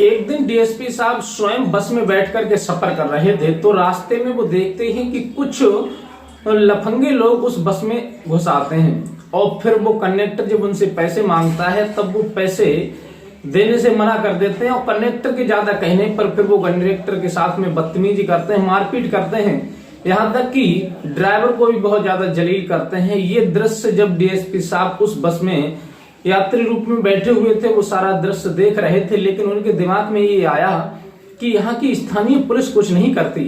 एक दिन डीएसपी साहब स्वयं बस में बैठ करके सफर कर रहे थे, तो रास्ते में वो देखते हैं कि कुछ लफंगे लोग उस बस में घुस आते हैं और फिर वो कंडक्टर जब उनसे पैसे मांगता है तब वो पैसे देने से मना कर देते हैं और कंडक्टर के ज्यादा कहने पर फिर वो कंडक्टर के साथ में बदतमीजी करते हैं, मारपीट करते हैं, यहाँ तक कि ड्राइवर को भी बहुत ज्यादा जलील करते हैं। ये दृश्य जब डीएसपी साहब उस बस में यात्री रूप में बैठे हुए थे वो सारा दृश्य देख रहे थे, लेकिन उनके दिमाग में ये आया कि यहाँ की स्थानीय पुलिस कुछ नहीं करती।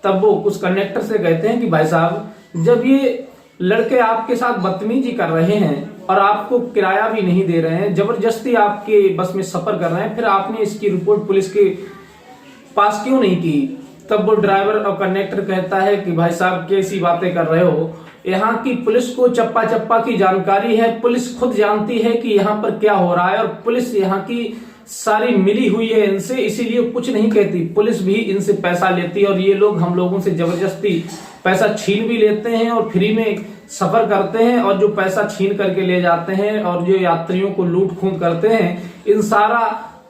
तब वो उस कंडक्टर से कहते हैं कि भाई साहब, जब ये लड़के आपके साथ बदतमीजी कर रहे हैं और आपको किराया भी नहीं दे रहे हैं, जबरदस्ती आपके बस में सफर कर रहे हैं, फिर आपने इसकी रिपोर्ट पुलिस के पास क्यों नहीं की? तब वो ड्राइवर और कंडक्टर कहता है कि भाई साहब कैसी बातें कर रहे हो, यहाँ की पुलिस को चप्पा चप्पा की जानकारी है, पुलिस खुद जानती है कि यहाँ पर क्या हो रहा है और पुलिस यहाँ की सारी मिली हुई है इनसे, इसीलिए कुछ नहीं कहती। पुलिस भी इनसे पैसा लेती है और ये लोग हम लोगों से जबरदस्ती पैसा छीन भी लेते हैं और फ्री में सफर करते हैं, और जो पैसा छीन करके ले जाते हैं और जो यात्रियों को लूट खून करते हैं, इन सारा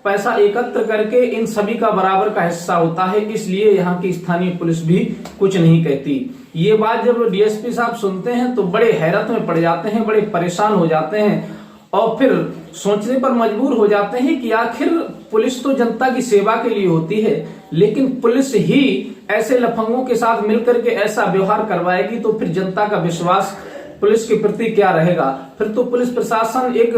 पैसा एकत्र करके इन सभी का बराबर का हिस्सा होता है, इसलिए यहाँ की स्थानीय पुलिस भी कुछ नहीं कहती। ये बात जब डीएसपी साहब सुनते हैं तो बड़े हैरत में पड़ जाते हैं, बड़े परेशान हो जाते हैं और फिर सोचने पर मजबूर हो जाते हैं कि आखिर पुलिस तो जनता की सेवा के लिए होती है, लेकिन पुलिस ही ऐसे लफंगों के साथ मिलकर के ऐसा व्यवहार करवाएगी तो फिर जनता का विश्वास पुलिस के प्रति क्या रहेगा? फिर तो पुलिस प्रशासन एक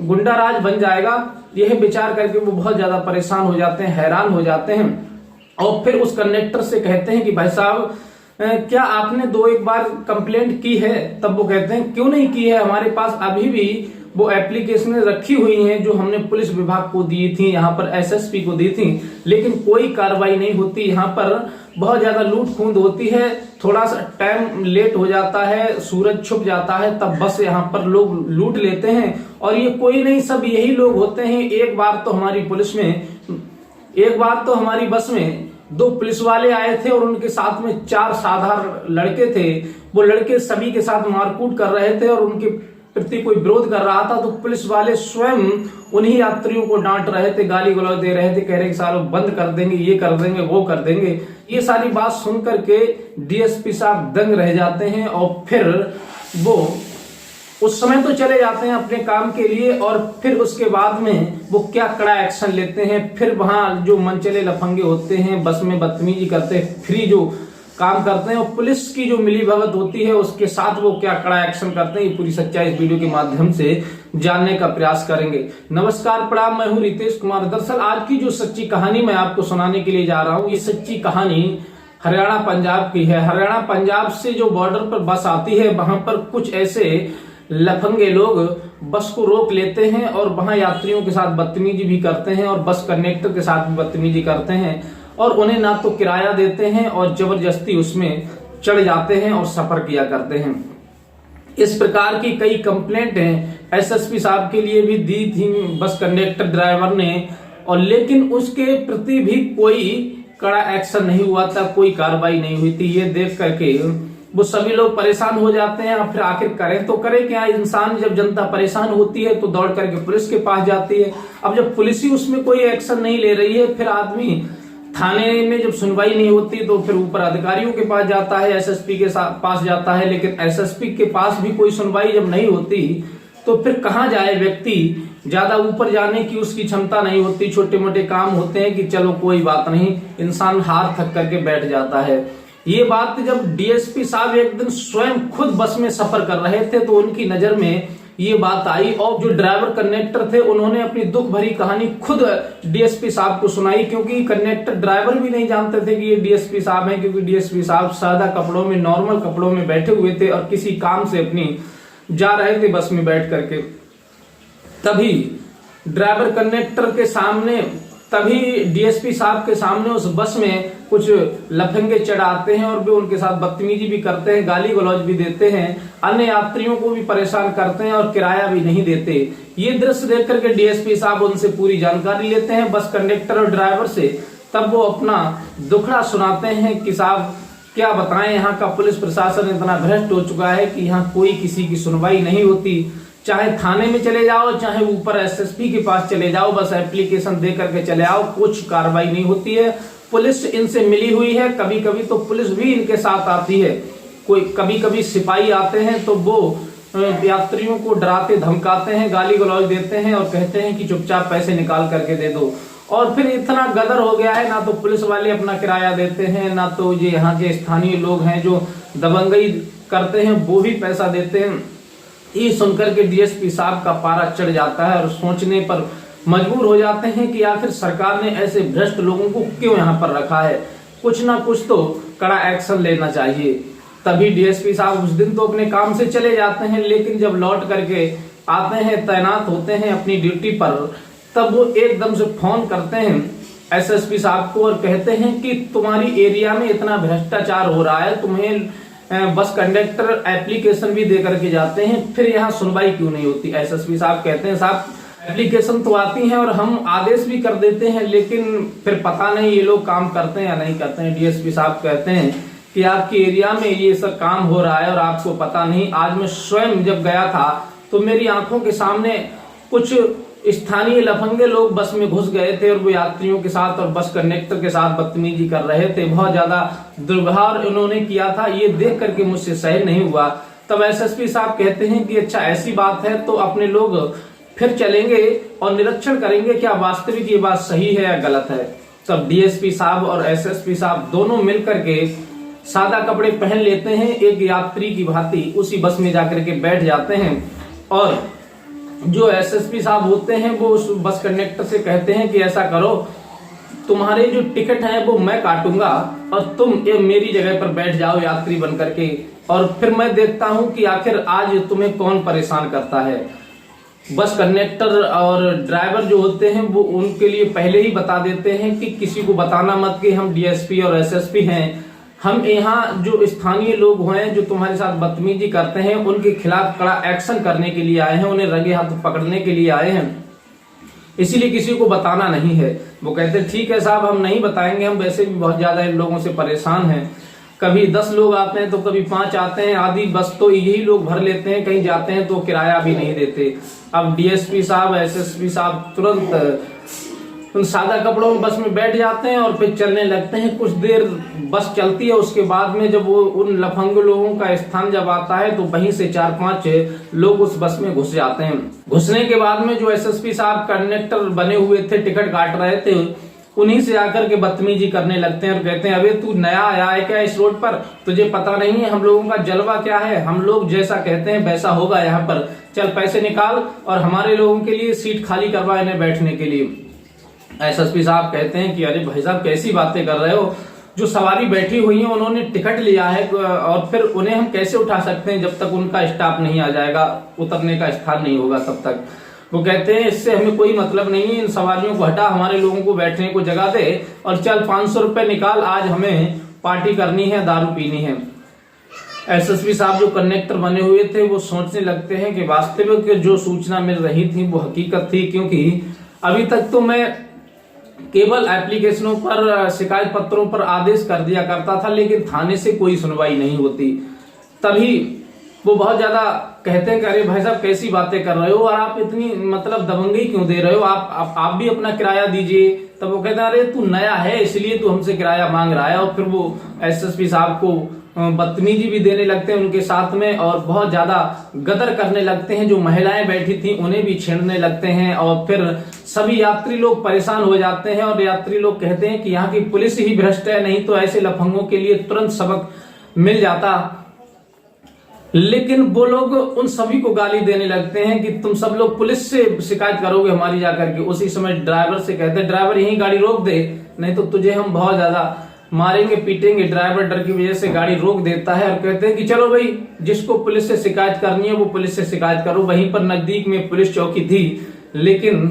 गुंडा राज बन जाएगा। यह विचार करके वो बहुत ज्यादा परेशान हो जाते हैं, हैरान हो जाते हैं और फिर उस कंडक्टर से कहते हैं कि भाई साहब, क्या आपने 2-1 बार कंप्लेंट की है? तब वो कहते हैं क्यों नहीं की है, हमारे पास अभी भी वो एप्लीकेशन रखी हुई हैं जो हमने पुलिस विभाग को दी थी, यहाँ पर एसएसपी को दी थी, लेकिन कोई कार्रवाई नहीं होती। यहाँ पर बहुत ज्यादा लूट खूंद होती है, थोड़ा सा टाइम लेट हो जाता है, सूरज छुप जाता है, तब बस यहाँ पर लोग लूट लेते हैं और ये कोई नहीं, सब यही लोग होते हैं। एक बार तो हमारी बस में 2 पुलिस वाले आए थे और उनके साथ में 4 साधारण लड़के थे। वो लड़के सभी के साथ मारकूट कर रहे थे और उनके प्रति कोई विरोध कर रहा था तो पुलिस वाले स्वयं उन्हीं यात्रियों को डांट रहे थे, गाली गलौज दे रहे थे, कह रहे कि सालों बंद कर देंगे, ये कर देंगे, वो कर देंगे। ये सारी बात सुन करके डीएसपी साहब दंग रह जाते हैं और फिर वो उस समय तो चले जाते हैं अपने काम के लिए और फिर उसके बाद में वो क्या कड़ा एक्शन लेते हैं। फिर वहां जो मनचले लफंगे होते हैं, बस में बदतमीजी करते हैं, फ्री जो काम करते हैं और पुलिस की जो मिली भगत होती है उसके साथ वो क्या कड़ा एक्शन करते हैं, ये पूरी सच्चाई इस वीडियो के माध्यम से जानने का प्रयास करेंगे। नमस्कार, प्रणाम, मैं हूं रितेश कुमार। दरअसल आज की जो सच्ची कहानी मैं आपको सुनाने के लिए जा रहा हूं, ये सच्ची कहानी हरियाणा पंजाब की है। हरियाणा पंजाब से जो बॉर्डर पर बस आती है, वहां पर कुछ ऐसे लफंगे लोग बस को रोक लेते हैं और वहां यात्रियों के साथ बदतमीजी भी करते हैं और बस कंडक्टर के साथ भी बदतमीजी करते हैं और उन्हें ना तो किराया देते हैं और जबरदस्ती उसमें चढ़ जाते हैं और सफर किया करते हैं। इस प्रकार की कई कंप्लेंटें एसएसपी साहब के लिए भी दी थी बस कंडक्टर ड्राइवर ने, और लेकिन उसके प्रति भी कोई कड़ा एक्शन नहीं हुआ था, कोई कार्रवाई नहीं हुई थी। ये देख करके वो सभी लोग परेशान हो जाते हैं। अब फिर आखिर करें तो करें क्या? इंसान जब जनता परेशान होती है तो दौड़ करके पुलिस के पास जाती है। अब जब पुलिस ही उसमें कोई एक्शन नहीं ले रही है, फिर आदमी थाने में जब सुनवाई नहीं होती तो फिर ऊपर अधिकारियों के पास जाता है, एसएसपी के पास जाता है, लेकिन एसएसपी के पास भी कोई सुनवाई जब नहीं होती तो फिर कहाँ जाए व्यक्ति? ज्यादा ऊपर जाने की उसकी क्षमता नहीं होती, छोटे मोटे काम होते हैं कि चलो कोई बात नहीं, इंसान हार थक करके बैठ जाता है। ये बात जब डीएसपी साहब एक दिन स्वयं खुद बस में सफर कर रहे थे तो उनकी नजर में ये बात आई और जो ड्राइवर कंडक्टर थे उन्होंने अपनी दुख भरी कहानी खुद डीएसपी साहब को सुनाई, क्योंकि कंडक्टर ड्राइवर भी नहीं जानते थे कि ये डीएसपी साहब हैं, क्योंकि डीएसपी साहब सादा कपड़ों में, नॉर्मल कपड़ों में बैठे हुए थे और किसी काम से अपनी जा रहे थे बस में बैठ करके। तभी ड्राइवर कंडक्टर के सामने, तभी डीएसपी साहब के सामने उस बस में कुछ लफंगे चढ़ाते हैं और भी उनके साथ बदतमीजी भी करते हैं, गाली गलौज भी देते हैं, अन्य यात्रियों को भी परेशान करते हैं और किराया भी नहीं देते। ये दृश्य देख करके डीएसपी साहब उनसे पूरी जानकारी लेते हैं बस कंडक्टर और ड्राइवर से। तब वो अपना दुखड़ा सुनाते हैं कि साहब क्या बताएं, यहाँ का पुलिस प्रशासन इतना भ्रष्ट हो चुका है कि यहाँ कोई किसी की सुनवाई नहीं होती। चाहे थाने में चले जाओ, चाहे ऊपर एसएसपी के पास चले जाओ, बस एप्लीकेशन दे करके चले आओ, कुछ कार्रवाई नहीं होती है। पुलिस इनसे मिली हुई है, कभी कभी तो पुलिस भी इनके साथ आती है। कोई कभी कभी सिपाही आते हैं तो वो यात्रियों को डराते धमकाते हैं, गाली गलौज देते हैं और कहते हैं कि चुपचाप पैसे निकाल करके दे दो। और फिर इतना गदर हो गया है, ना तो पुलिस वाले अपना किराया देते हैं, ना तो ये यहाँ के स्थानीय लोग हैं जो दबंगई करते हैं वो भी पैसा देते हैं। ये सुनकर के डीएसपी साहब का पारा चढ़ जाता है और सोचने पर मजबूर हो जाते हैं कि आखिर सरकार ने ऐसे भ्रष्ट लोगों को क्यों यहाँ पर रखा है, कुछ ना कुछ तो कड़ा एक्शन लेना चाहिए। तभी डीएसपी साहब उस दिन तो अपने काम से चले जाते हैं, लेकिन जब लौट करके आते हैं, तैनात होते हैं अपनी ड्यूटी पर, तब वो एकदम से फोन करते हैं एसएसपी साहब को और कहते हैं कि तुम्हारी एरिया में इतना भ्रष्टाचार हो रहा है, तुम्हें बस कंडक्टर एप्लीकेशन भी दे करके जाते हैं, फिर यहाँ सुनवाई क्यों नहीं होती। एसएसपी साहब कहते हैं साहब एप्लीकेशन तो आती है और हम आदेश भी कर देते हैं, लेकिन फिर पता नहीं ये लोग काम करते हैं या नहीं करते हैं। डीएसपी साहब कहते हैं कि आपकी एरिया में ये सब काम हो रहा है और आपको पता नहीं। आज मैं स्वयं जब गया था तो मेरी आंखों के सामने कुछ स्थानीय लफंगे लोग बस में घुस गए थे और वो यात्रियों के साथ और बस कंडक्टर के साथ बदतमीजी कर रहे थे, बहुत ज्यादा दुर्व्यवहार उन्होंने किया था। ये देख करके मुझसे सहन नहीं हुआ। तब एसएसपी साहब कहते हैं कि अच्छा ऐसी बात है तो अपने लोग फिर चलेंगे और निरीक्षण करेंगे क्या वास्तविक ये बात सही है या गलत है। तब डीएसपी साहब और एसएसपी साहब दोनों मिलकर के सादा कपड़े पहन लेते हैं, एक यात्री की भांति उसी बस में जाकर के बैठ जाते हैं और जो एसएसपी साहब होते हैं वो उस बस कंडक्टर से कहते हैं कि ऐसा करो, तुम्हारे जो टिकट है वो मैं काटूंगा और तुम मेरी जगह पर बैठ जाओ यात्री बन करके, और फिर मैं देखता हूं कि आखिर आज तुम्हें कौन परेशान करता है। बस कंडक्टर और ड्राइवर जो होते हैं वो उनके लिए पहले ही बता देते हैं कि किसी को बताना मत कि हम डीएसपी और एसएसपी हैं, हम यहाँ जो स्थानीय लोग हैं जो तुम्हारे साथ बदतमीजी करते हैं उनके खिलाफ कड़ा एक्शन करने के लिए आए हैं, उन्हें रंगे हाथ पकड़ने के लिए आए हैं, इसीलिए किसी को बताना नहीं है। वो कहते हैं ठीक है साहब हम नहीं बताएंगे, हम वैसे भी बहुत ज्यादा इन लोगों से परेशान हैं, कभी 10 लोग आते हैं तो कभी 5 आते हैं, आधी बस तो यही लोग भर लेते हैं, कहीं जाते हैं तो किराया भी नहीं देते। अब डीएसपी साहब एसएसपी साहब तुरंत उन सादा कपड़ों में बस में बैठ जाते हैं और फिर चलने लगते हैं। कुछ देर बस चलती है, उसके बाद में जब वो उन लफंग लोगों का स्थान जब आता है तो वहीं से 4-5 लोग उस बस में घुस जाते हैं। घुसने के बाद में जो एसएसपी साहब कंडक्टर बने हुए थे, टिकट काट रहे थे, उन्हीं से आकर के बदतमीजी करने लगते हैं और कहते हैं अबे तू नया आया है क्या इस रोड पर, तुझे पता नहीं है हम लोगों का जलवा क्या है, हम लोग जैसा कहते हैं वैसा होगा यहाँ पर, चल पैसे निकाल और हमारे लोगों के लिए सीट खाली करवा इन्हें बैठने के लिए। एसएसपी साहब कहते हैं कि अरे भाई साहब कैसी बातें कर रहे हो, जो सवारी बैठी हुई है उन्होंने टिकट लिया है और फिर उन्हें हम कैसे उठा सकते हैं जब तक उनका स्टाफ नहीं आ जाएगा, उतरने का स्थान नहीं होगा तब तक। वो कहते हैं इससे हमें कोई मतलब नहीं है, इन सवारियों को हटा, हमारे लोगों को बैठने को जगह दे और चल 500 रुपए निकाल, आज हमें पार्टी करनी है, दारू पीनी है। एसएसपी साहब जो कंडक्टर बने हुए थे वो सोचने लगते हैं कि वास्तविक जो सूचना मिल रही थी वो हकीकत थी, क्योंकि अभी तक तो मैं केवल एप्लीकेशनों पर, शिकायत पत्रों पर आदेश कर दिया करता था, लेकिन थाने से कोई सुनवाई नहीं होती। तभी वो बहुत ज्यादा कहते हैं कि अरे भाई साहब कैसी बातें कर रहे हो और आप इतनी मतलब दबंगई क्यों दे रहे हो, आप भी अपना किराया दीजिए। तब वो कहते हैं अरे तू नया है इसलिए तू हमसे किराया मांग रहा है। और फिर वो एसएसपी साहब को बदतमीजी भी देने लगते हैं उनके साथ में और बहुत ज्यादा गदर करने लगते हैं। जो महिलाएं बैठी थी उन्हें भी छेड़ने लगते हैं और फिर सभी यात्री लोग परेशान हो जाते हैं और यात्री लोग कहते हैं कि यहाँ की पुलिस ही भ्रष्ट है, नहीं तो ऐसे लफंगों के लिए तुरंत सबक मिल जाता। लेकिन वो लोग उन सभी को गाली देने लगते हैं कि तुम सब लोग पुलिस से शिकायत करोगे हमारी जाकर के। उसी समय ड्राइवर से कहते हैं ड्राइवर यही गाड़ी रोक दे, नहीं तो तुझे हम बहुत ज्यादा मारेंगे पीटेंगे। ड्राइवर डर की वजह से गाड़ी रोक देता है और कहते हैं कि चलो भाई जिसको पुलिस से शिकायत करनी है वो पुलिस से शिकायत करो। वहीं पर नजदीक में पुलिस चौकी थी, लेकिन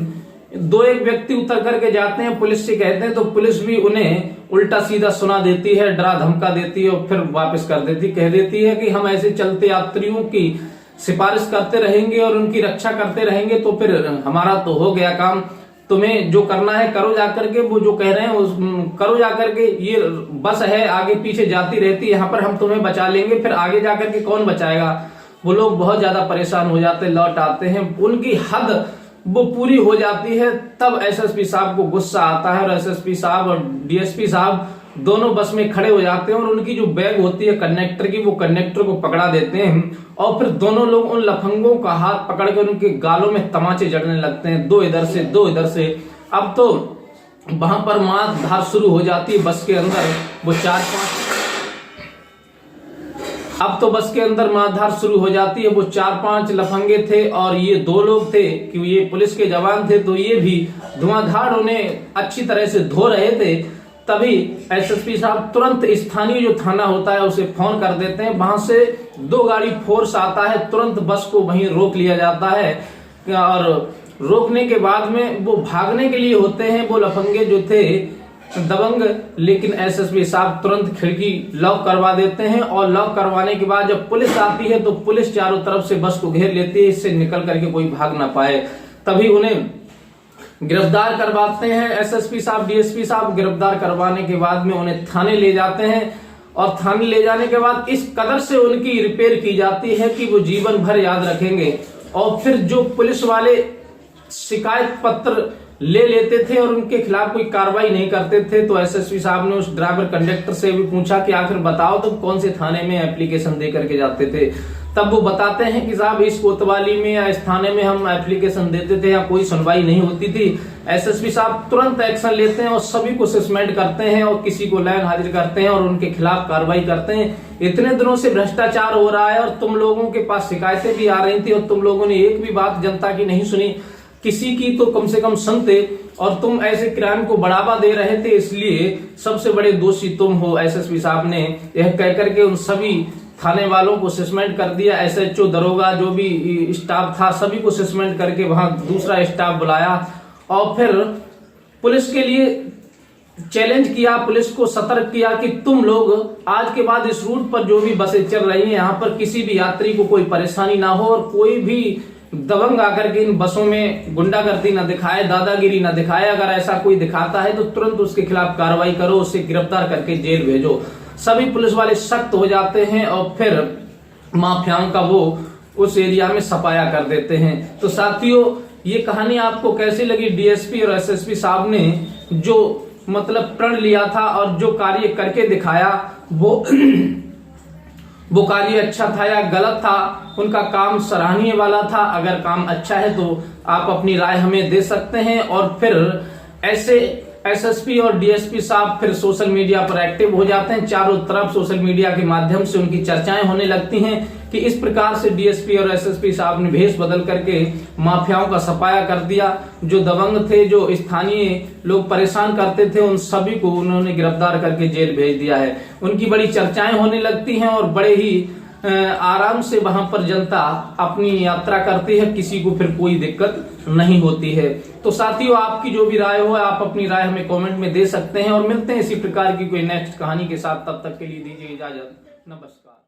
2-1 व्यक्ति उतर करके जाते हैं, पुलिस से कहते हैं तो पुलिस भी उन्हें उल्टा सीधा सुना देती है, डरा धमका देती है और फिर वापस कर देती, कह देती है कि हम ऐसे चलते यात्रियों की सिफारिश करते रहेंगे और उनकी रक्षा करते रहेंगे तो फिर हमारा तो हो गया काम, तुम्हें जो करना है करो जाकर के, वो जो कह रहे हैं उस करो जाकर के। ये बस है आगे पीछे जाती रहती है, यहाँ पर हम तुम्हें बचा लेंगे, फिर आगे जाकर के कौन बचाएगा। वो लोग बहुत ज्यादा परेशान हो जाते, लौट आते हैं, उनकी हद वो पूरी हो जाती है। तब एसएसपी साहब को गुस्सा आता है और एसएसपी साहब और डीएसपी साहब दोनों बस में खड़े हो जाते हैं और उनकी जो बैग होती है कंडक्टर की, वो कंडक्टर को पकड़ा देते हैं और फिर दोनों लोग उन लफंगों का हाथ पकड़ कर उनके गालों में तमाचे जड़ने लगते हैं, दो इधर से दो इधर से। अब तो वहां पर मारधार शुरू हो जाती है बस के अंदर। वो अब तो बस के अंदर मारधार शुरू हो जाती है। वो 4-5 लफंगे थे और ये 2 लोग थे कि ये पुलिस के जवान थे, तो ये भी धुआंधार उन्हें अच्छी तरह से धो रहे थे। तभी एसएसपी साहब तुरंत स्थानीय जो थाना होता है उसे फोन कर देते हैं। वहां से 2 गाड़ी फोर्स आता है, तुरंत बस को वहीं रोक लिया जाता है और रोकने के बाद में वो भागने के लिए होते हैं वो लफंगे जो थे दबंग, लेकिन एसएसपी साहब तुरंत खिड़की लॉक करवा देते हैं और लॉक करवाने के बाद जब पुलिस आती है तो पुलिस चारों तरफ से बस को घेर लेती है, इससे निकल करके कोई भाग ना पाए। तभी उन्हें गिरफ्तार करवाते हैं एसएसपी साहब, डीएसपी साहब। गिरफ्तार करवाने के बाद में उन्हें थाने ले जाते हैं और थाने ले जाने के बाद इस कदर से उनकी रिपेयर की जाती है कि वो जीवन भर याद रखेंगे। और फिर जो पुलिस वाले शिकायत पत्र ले लेते थे और उनके खिलाफ कोई कार्रवाई नहीं करते थे, तो एसएसपी साहब ने उस ड्राइवर कंडक्टर से भी पूछा कि आखिर बताओ तुम कौन से थाने में एप्लीकेशन दे करके जाते थे। तब वो बताते हैं कि साहब इस कोतवाली में या इस थाने में हम एप्लीकेशन देते थे या कोई सुनवाई नहीं होती थी। एसएसपी साहब तुरंत एक्शन लेते हैं और सभी को सस्पेंड करते हैं और किसी को लाइन हाजिर करते हैं और उनके खिलाफ कार्रवाई करते हैं। इतने दिनों से भ्रष्टाचार हो रहा है और तुम लोगों के पास शिकायतें भी आ रही थी और तुम लोगों ने एक भी बात जनता की नहीं सुनी, किसी की तो कम से कम सुनते, और तुम ऐसे क्राइम को बढ़ावा दे रहे थे, इसलिए सबसे बड़े दोषी तुम हो। एसएसपी साहब ने यह कहकर के उन सभी थाने वालों को सस्पेंड कर दिया। एसएचओ, दरोगा, जो भी स्टाफ था सभी को सस्पेंड करके वहां दूसरा स्टाफ बुलाया और फिर पुलिस के लिए चैलेंज किया, पुलिस को सतर्क किया कि तुम लोग आज के बाद इस रूट पर जो भी बसें चल रही हैं यहाँ पर किसी भी यात्री को कोई परेशानी ना हो और कोई भी दबंग आकर के इन बसों में गुंडागर्दी न दिखाए, दादागिरी न दिखाए। अगर ऐसा कोई दिखाता है तो तुरंत उसके खिलाफ कार्रवाई करो, उसे गिरफ्तार करके जेल भेजो। सभी पुलिस वाले सख्त हो जाते हैं और फिर माफियाओं का वो उस एरिया में सफाया कर देते हैं। तो साथियों, ये कहानी आपको कैसी लगी? डीएसपी और एसएसपी साहब ने जो मतलब प्रण लिया था और जो कार्य करके दिखाया वो कार्य अच्छा था या गलत था, उनका काम सराहनीय वाला था। अगर काम अच्छा है तो आप अपनी राय हमें दे सकते हैं। और फिर ऐसे एसएसपी और डीएसपी साहब फिर सोशल मीडिया पर एक्टिव हो जाते हैं। चारों तरफ सोशल मीडिया के माध्यम से उनकी चर्चाएं होने लगती हैं कि इस प्रकार से डीएसपी और एसएसपी साहब ने भेष बदल करके माफियाओं का सफाया कर दिया। जो दबंग थे, जो स्थानीय लोग परेशान करते थे, उन सभी को उन्होंने गिरफ्तार करके जेल भेज दिया है। उनकी बड़ी चर्चाएं होने लगती हैं और बड़े ही आराम से वहां पर जनता अपनी यात्रा करती है, किसी को फिर कोई दिक्कत नहीं होती है। तो साथियों, आपकी जो भी राय हो आप अपनी राय हमें कमेंट में दे सकते हैं और मिलते हैं इसी प्रकार की कोई नेक्स्ट कहानी के साथ। तब तक के लिए दीजिए इजाजत, नमस्कार।